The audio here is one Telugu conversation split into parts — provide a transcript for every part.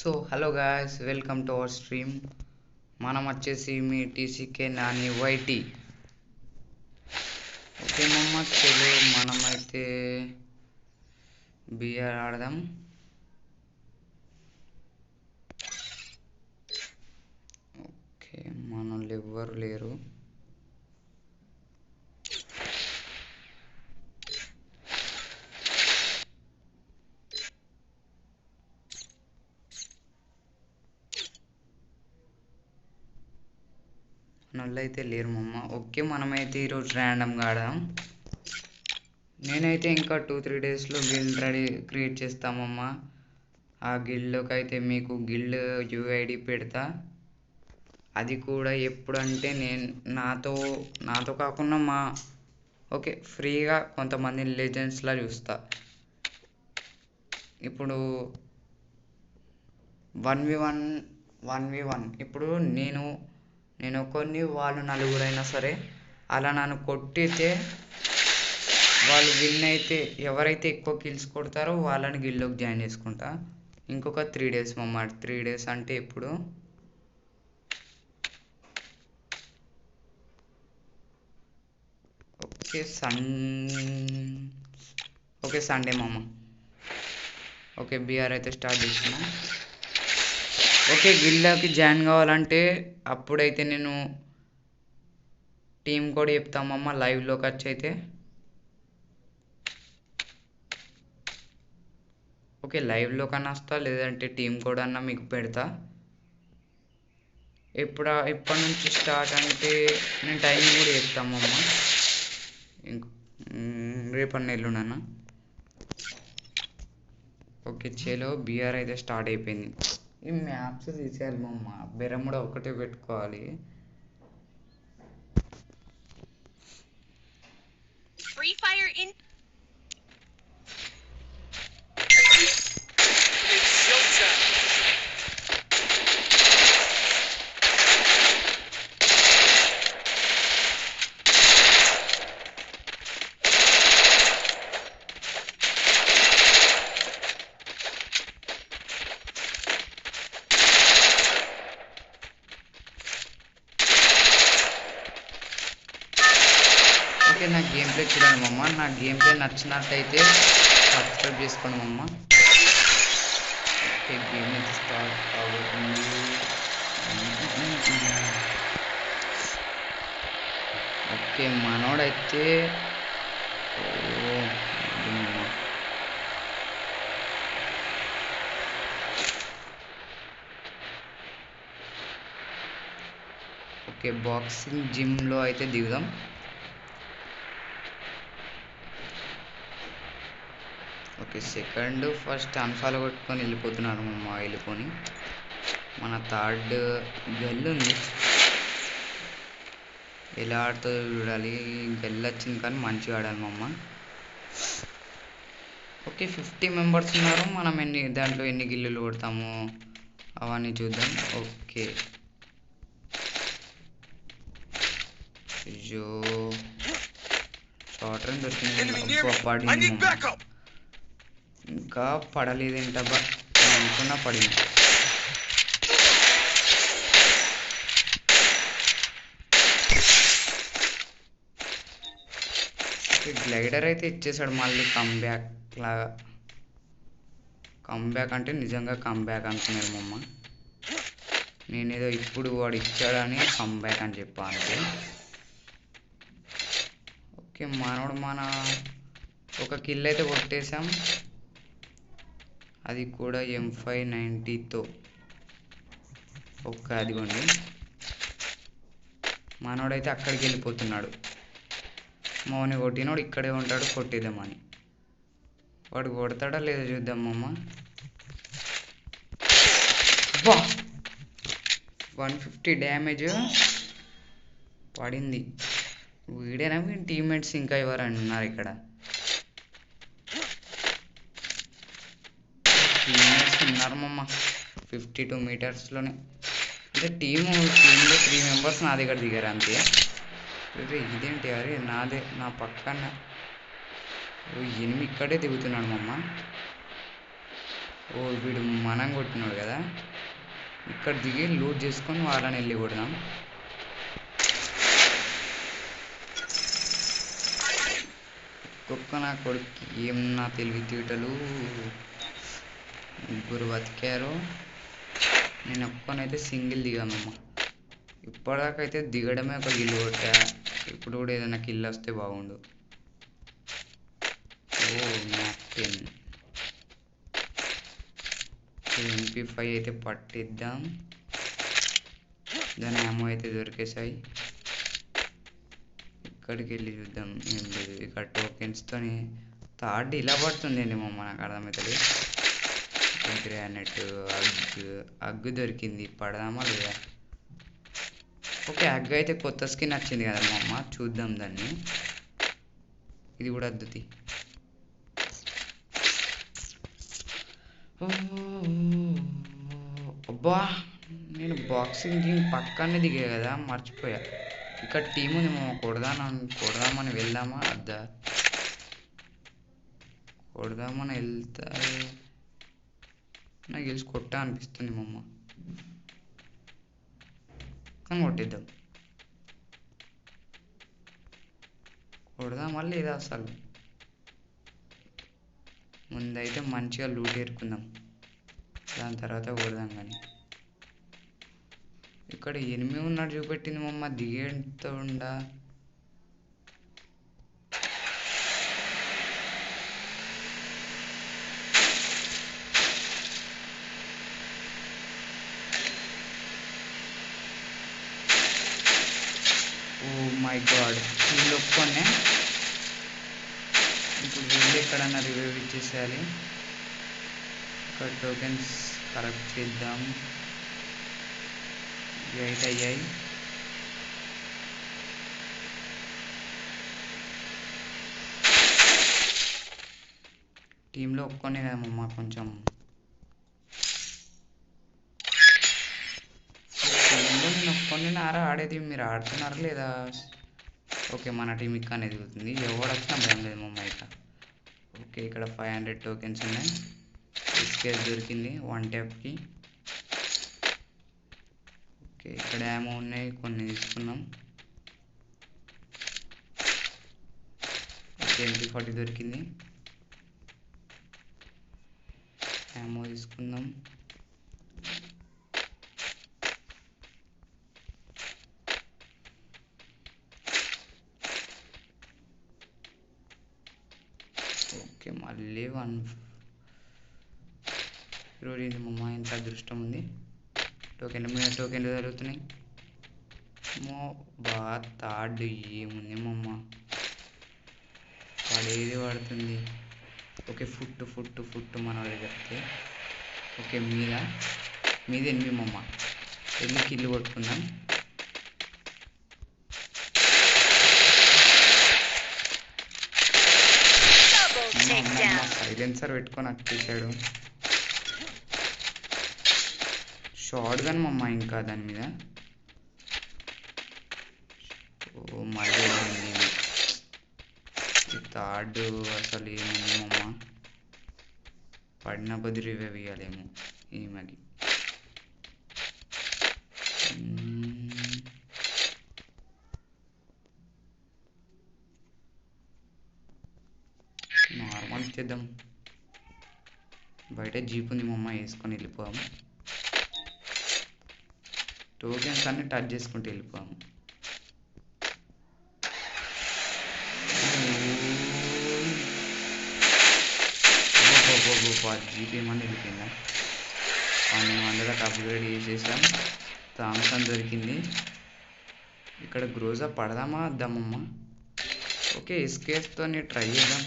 So hello guys, welcome to our stream. మనం వచ్చేసి మీ టీసీకే నాని వైటీ. ఓకే మమ్మ, చలో మనమైతే బిఆర్ ఆడదాం. ఓకే, మనోళ్ళు ఎవ్వరు లేరు. మనోళ్ళు అయితే లేరు మమ్మ. ఓకే, మనమైతే ఈరోజు ర్యాండమ్గా ఆడదాం. నేనైతే ఇంకా 2-3 డేస్లో గిల్డ్ రెడీ క్రియేట్ చేస్తామమ్మా. ఆ గిల్డ్లోకి అయితే మీకు గిల్డ్ యూఐడి పెడతా. అది కూడా ఎప్పుడంటే నేను నాతో కాకుండా ఓకే ఫ్రీగా కొంతమంది లెజెండ్స్లా చూస్తా. ఇప్పుడు 1v1 ఇప్పుడు నేను కొన్ని వాళ్ళు నలుగురైనా సరే అలా నన్ను కొట్టితే వాళ్ళు విన్ అయితే ఎవరైతే ఎక్కువ కిల్స్ కొడతారో వాళ్ళని గిల్డ్లోకి జాయిన్ చేసుకుంటా. ఇంకొక 3 డేస్ మమ్మ. 3 డేస్ అంటే ఇప్పుడు ఓకే సండే మమ్మ. ఓకే బిఆర్ అయితే స్టార్ట్ చేసిన. ఓకే, గిల్డ్లోకి జాయిన్ కావాలంటే అప్పుడైతే నేను టీం కోడ్ చెప్తామమ్మ లైవ్లోకి వచ్చి అయితే. ఓకే, లైవ్లో కన్నా వస్తా, లేదంటే టీం కోడ్ అన్నా మీకు పెడతా. ఎప్పటి నుంచి స్టార్ట్ అంటే నేను టైమింగ్ కూడా చెప్తామమ్మ. రేపటి నెల్లునన్నా. ఓకే చలో బిఆర్ అయితే స్టార్ట్ అయిపోయింది. ఈ మ్యాప్స్ తీసేయాలి మమ్మ. బెరం కూడా ఒకటే పెట్టుకోవాలి. Free Fire in ఓకే, నా గేమ్ ప్లే చూడండి మమ్మ. నా గేమ్ ప్లే నచ్చినట్టయితే సబ్స్క్రైబ్ చేసుకోండి మమ్మ. ఓకే, గేమ్ అయితే స్టార్ట్ అవుతుంది. ఓకే, మనోడైతే ఓకే బాక్సింగ్ జిమ్లో అయితే దిగుదాం. ఓకే సెకండ్ ఫస్ట్ అన్ఫాలో కొట్టుకొని వెళ్ళిపోతున్నారు మమ్మ. వెళ్ళిపోని మన థర్డ్ గెల్ ఉంది. ఎలా ఆడుతుందో చూడాలి. గెల్ వచ్చింది కానీ మంచిగా ఆడాలి మమ్మ. ఓకే 50 మెంబర్స్ ఉన్నారు. మనం దాంట్లో ఎన్ని గిల్లులు కొడతాము అవన్నీ చూద్దాం. ఓకే అయ్యో షార్ట్ రన్ దొరికింది. పడింది ఇంకా పడలేదేంటబ్బా అనుకున్నా పడింది. గ్లైడర్ అయితే ఇచ్చేసాడు మళ్ళీ కమ్బ్యాక్ లాగా. కమ్బ్యాక్ అంటే నిజంగా కమ్బ్యాక్ అనుకున్నారు మమ్మ. నేనేదో ఇప్పుడు వాడు ఇచ్చాడని కమ్బ్యాక్ అని చెప్పా అంతే. ఓకే మనోడు ఒక కిల్ అయితే కొట్టేసాం. అది కూడా M590తో. ఓకే అదిగోండి మనోడైతే అక్కడికి వెళ్ళిపోతున్నాడు. మౌని కొట్టినోడు ఇక్కడే ఉంటాడు, కొట్టేద్దామని. వాడు కొడతాడా లేదా చూద్దాం మమ్మ. 150 డ్యామేజ్ పడింది. వీడేనా వీడి టీమ్మేట్స్ ఇంకా ఎవరైనా ఉన్నారు ఇక్కడ? టీమ్మేట్స్ ఉన్నారు మమ్మ 52 మీటర్స్లోనే. అంటే టీంలో 3 మెంబర్స్ నా దగ్గర దిగారు అంతే. ఇదేంటి అరే నా పక్కన 8 ఇక్కడే దిగుతున్నాడు మమ్మ. ఓ వీడు మనం కొట్టినాడు కదా, ఇక్కడ దిగి లూట్ చేసుకొని వాళ్ళని వెళ్ళి కొడదాం. ఒక్కొక్క నా కొడుకు ఏం నా తెలివితేటలు. ముగ్గురు బతికారు, నేను ఒక్కనైతే సింగిల్ దిగానమ్మా. ఇప్పటిదాకా అయితే దిగడమే ఒక గిల్లు కొట్టా, ఇప్పుడు కూడా ఏదైనా కిల్ వస్తే బాగుండు. ఓ మ్యాక్ 10 MP5 అయితే పట్టిద్దాం. దాని అమ్మో అయితే దొరికేసాయి. ఇక్కడికి వెళ్ళి చూద్దాం. ఏం లేదు, ఇక్కడ టోకెన్స్తోని థర్డ్ ఇలా పడుతుందండి మమ్మ, నాకు అర్థమవుతుంది. గ్రానైట్ అగ్గు దొరికింది, పడదామా లేదా? ఓకే, అగ్గు అయితే కొత్త స్కిన్ వచ్చింది కదా మా అమ్మ, చూద్దాం దాన్ని. ఇది కూడా అద్దుతి. అబ్బా, నేను బాక్సింగ్ టీం పక్కనే దిగా కదా, మర్చిపోయా. ఇక్కడ టీం ఉంది మా, కొడదామని వెళ్దామా అద్దా? కొడదామని వెళ్తా, నాకు గెలిచి కొట్టా అనిపిస్తుంది మా అమ్మ, కానీ కొట్టిద్దాం. కొడదామా లేదా అసలు? ముందైతే మంచిగా లూట్ ఏరుకుందాం, దాని తర్వాత కొడదాం. కానీ ఇక్కడ ఎనిమిది ఉన్నాడు చూపెట్టింది మమ్మ, దిగేంత ఉండా. ఓ మై గాడ్, వీళ్ళు ఒప్పుకోనే. ఇప్పుడు వెళ్ళి ఎక్కడన్నా రివైవ్ ఇచ్చేసేయాలి. ఇక్కడ టోకెన్స్ కరెక్ట్ చేద్దాం. 8 అయ్యాయి. టీంలో ఒప్పుకోనే కదా మమ్మ, కొంచెం టీంలో నేను ఒప్పుకొని ఆరా ఆడేది, మీరు ఆడుతున్నారు లేదా? ఓకే, మన టీం ఇక్కడ ఎదుగుతుంది, ఎవడు వచ్చినా భయం లేదు మమ్మ. ఇక ఓకే, ఇక్కడ 500 టోకెన్స్ ఉన్నాయి. ఎస్కేస్ దొరికింది 1 ట్యాప్కి. ఓకే, ఇక్కడ ఏమో ఉన్నాయి, కొన్ని తీసుకున్నాం. ఓకే, MP40 దొరికింది, ఏమో తీసుకుందాం. ఓకే, మళ్ళీ 1 ఈరోజు ఇది మమ్మ, ఎంత అదృష్టం ఉంది. టోకెన్ల మీద టోకెన్లు జరుగుతున్నాయి. బా థర్డ్ ఏముంది మమ్మ, పడేది పడుతుంది. ఓకే, ఫుట్ మన దగ్గరికి. ఓకే, మీద 8 మమ్మ, వెళ్ళి కిల్లు కొట్టుకుందాం. సైలెన్సర్ పెట్టుకొని వచ్చేసాడు. షార్ట్ గన్ మమ్మ, ఇంకా దాని మీద. ఓ మళ్ళీ థర్డ్ అసలు ఏముంది మమ్మ, పడిన కొద్ది రివైవ్ ఇవ్వాలేమో ఈమెకి. నార్మల్ ఇచ్చేద్దాం. బయట జీప్ ఉంది మమ్మ, వేసుకొని వెళ్ళిపోదాం. టోకెన్స్ అన్ని టచ్ చేసుకుంటూ వెళ్ళిపోదాం. జీప్ ఏమన్నా వెళ్ళిపోయిందా? 1200 అప్గ్రేడ్ చేసేసాం. థామ్సన్ దొరికింది. ఇక్కడ గ్రోజా పడదామా వద్దామమ్మ? ఓకే, ఎస్కేస్తో ట్రై చేద్దాం.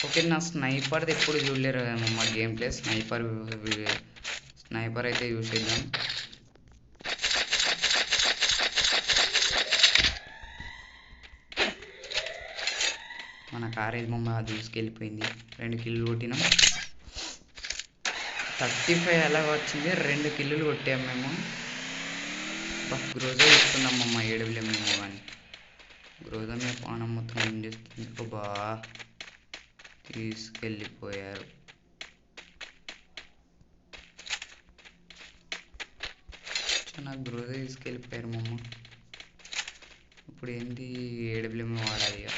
ఓకే, నా స్నైపర్ది ఎప్పుడు చూడలేరు కదమ్మా గేమ్ ప్లే. స్నైపర్ అయితే యూస్ చేద్దాం. మన కారేజ్ బొమ్మ దూసుకెళ్ళిపోయింది. 2 కిల్లు కొట్టినాం. 35 అలా వచ్చింది. 2 కిల్లులు కొట్టాము మేము. గ్రోజా తీసుకున్నామమ్మ. ఏడవలేము మేము కానీ గ్రోజా మీద పానం మొత్తం ఏం చేస్తుంది. బా తీసుకెళ్ళిపోయారు. నాకు గ్రోజా తీసుకెళ్ళిపోయారు మమ్మ. ఇప్పుడు ఏంటి ఏడవలేము వాడాలి. ఇక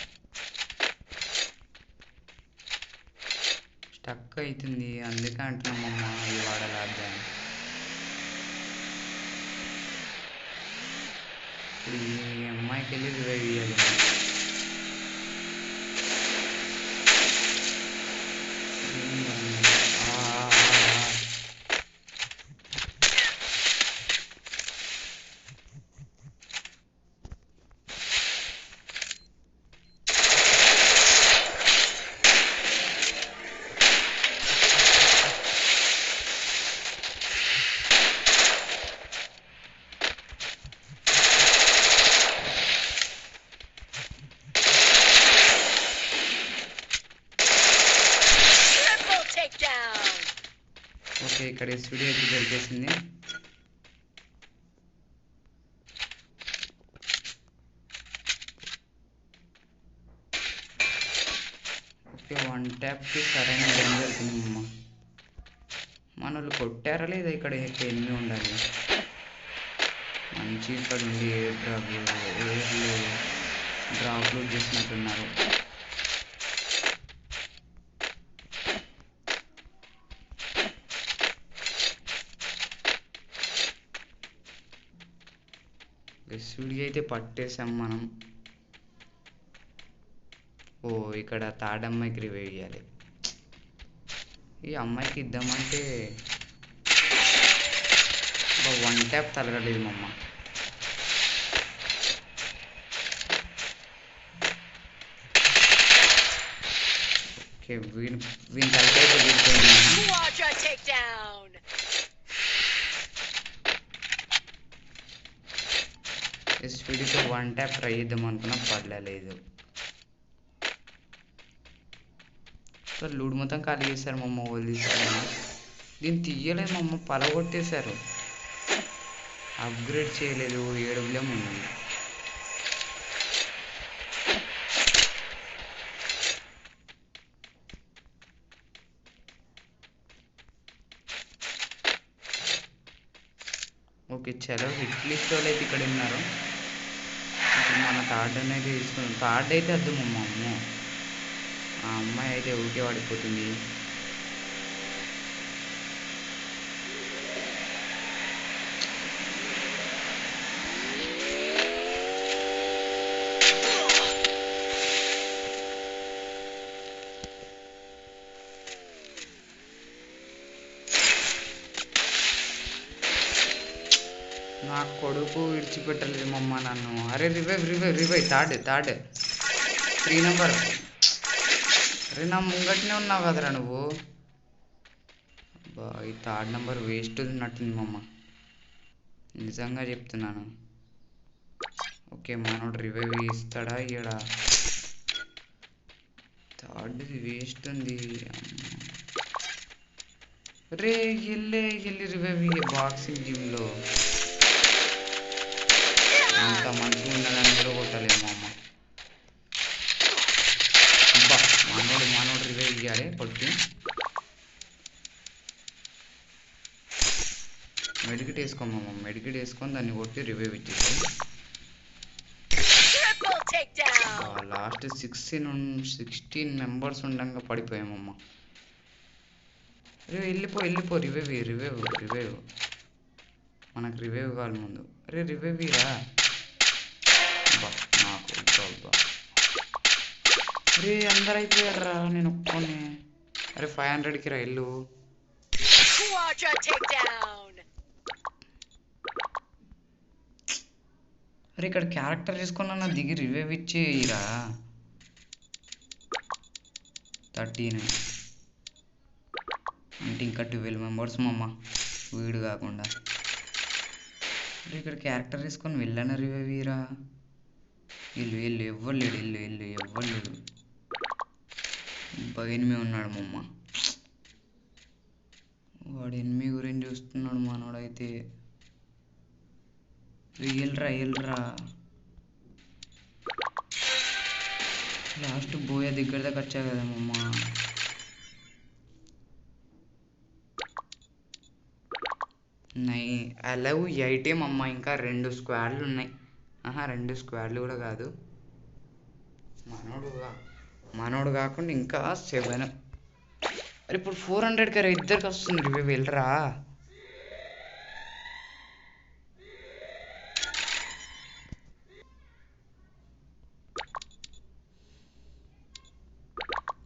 స్టక్ అవుతుంది. అందుకే అంటున్నామమ్మ ఇది వాడాలి. ఇప్పుడు ఈ అమ్మాయికి వెళ్ళి రివైవ్ ఇవ్వాలి. ఓకే, ఇక్కడ ఎస్విడి అయితే దొరికేసింది. ఓకే, 1 ట్యాప్కి సరైన గన్ దొరికిందమ్మా. మన వాళ్ళు కొట్టారా లేదా? ఇక్కడ ఎన్ని ఉండాలి. మంచి ఇక్కడ ఉండి ఎయిర్ డ్రాప్లు చేసినట్టున్నారు. ఎస్విడి అయితే పట్టేసాం మనం. ఓ, ఇక్కడ థర్డ్ అమ్మాయికి రివైవ్ చేయాలి. ఈ అమ్మాయికి ఇద్దామంటే 1 ట్యాప్ తలగలేదు మమ్మ. ఓకే, వీని తలకైతే ఎస్విడితో 1 ట్యాప్ ట్రై చేద్దాం అనుకున్నా, పర్లేదు. లూడ్ మొత్తం ఖాళీ చేశారు మమ్మ. వాళ్ళు తీసారు. దీన్ని తీయలేదు మమ్మ, పలగొట్టేశారు. అప్గ్రేడ్ చేయలేదు. 7 ఉంది. ఓకే, చలో హిట్ లిస్ట్ వాళ్ళు అయితే ఇక్కడ ఉన్నారు. ఇప్పుడు మన థర్డ్ అనేది తీసుకున్నాం. థర్డ్ అయితే వద్దు మమ్మ. అమ్మో, ఆ అమ్మాయి అయితే ఊరికే పడిపోతుంది. నా కొడుకు విడిచిపెట్టలేదు మమ్మ నన్ను. అరే రివైవ్ థర్డ్ 3 నెంబర్. అరే నా ముంగట్నే ఉన్నావు కదరా నువ్వు. ఈ థర్డ్ నెంబర్ వేస్ట్ ఉన్నట్టుంది మమ్మ, నిజంగా చెప్తున్నాను. ఓకే, మనోడు రివైవ్ ఇస్తాడా ఇయ్యడా? థర్డ్ది వేస్ట్ ఉంది. రే వెళ్ళి రివైవ్ ఇయ్యే బాక్సింగ్ జిమ్లో. అంత మంచిగా ఉన్నదని కూడా కొట్టలేము అమ్మ. అబ్బా, మనోడు రివైవ్ ఇయ్యాలి. కొట్టి మెడికిట్ వేసుకోమమ్మ. మెడికిట్ వేసుకొని దాన్ని కొట్టి రివైవ్ ఇచ్చేసాం. లాస్ట్ 16 మెంబర్స్ ఉండగా పడిపోయామమ్మ. వెళ్ళిపో రివైవ్. మనకు రివైవ్ కావాలి ముందు. అరే రివైవ్ రా. నాకు అరే అందరు అయిపోయారా, నేను ఒప్పుకొని. అరే 500కి రా ఇల్లు. అరే ఇక్కడ క్యారెక్టర్ తీసుకున్నా దిగి రివైవ్ ఇచ్చేయిరా. 13 అంటే ఇంకా 12 మెంబర్స్ మమ్మ. వీడు కాకుండా ఇక్కడ క్యారెక్టర్ తీసుకొని వెళ్ళనరు వీరా. ఇల్లు ఎవ్వలేడు, ఇల్లు ఎవ్వలేడు. ఎనిమి ఉన్నాడు మమ్మ. వాడు ఎనిమి గురించి చూస్తున్నాడు మనోడైతే. వెళ్ళరా లాస్ట్ బోయ దగ్గర దాకా వచ్చా కదా మమ్మ. అలవ్ 8 అమ్మ. ఇంకా 2 స్క్వాడ్లు ఉన్నాయి. 2 స్క్వాడ్లు కూడా కాదు, మనోడు కాకుండా ఇంకా 7. అరే ఇప్పుడు 400 కదా ఇద్దరికి వస్తుంది. వెళ్ళరా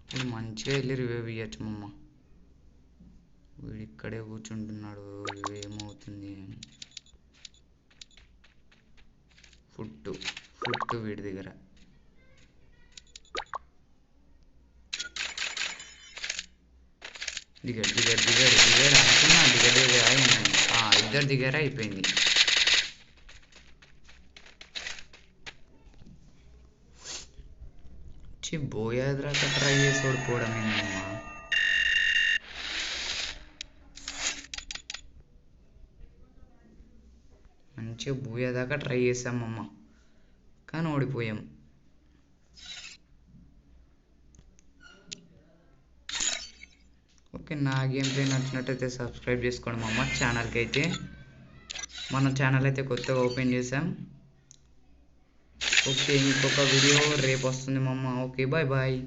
ఇప్పుడు మంచిగా వెళ్ళి రివైవ్ ఇవ్వచ్చు మమ్మ. వీడు ఇక్కడే కూర్చుంటున్నాడు, ఏమవుతుంది. ఫుట్ వీడి దగ్గర. దిగాడు అనుకున్నా. ఇద్దరు దిగారా, అయిపోయింది. బోయాద్రాక ట్రై చేసి ఓడిపోవడమేనమ్మా. మంచిగా బోయేదాకా ట్రై చేసామమ్మ, కానీ ఓడిపోయాం. ఓకే, నా గేమ్ ప్లే నచ్చినట్టయితే సబ్స్క్రైబ్ చేసుకోండి మమ్మ ఛానల్కి. అయితే మన ఛానల్ అయితే కొత్తగా ఓపెన్ చేసాం. ఓకే, ఇంకొక వీడియో రేపు వస్తుంది మమ్మ. Okay, bye.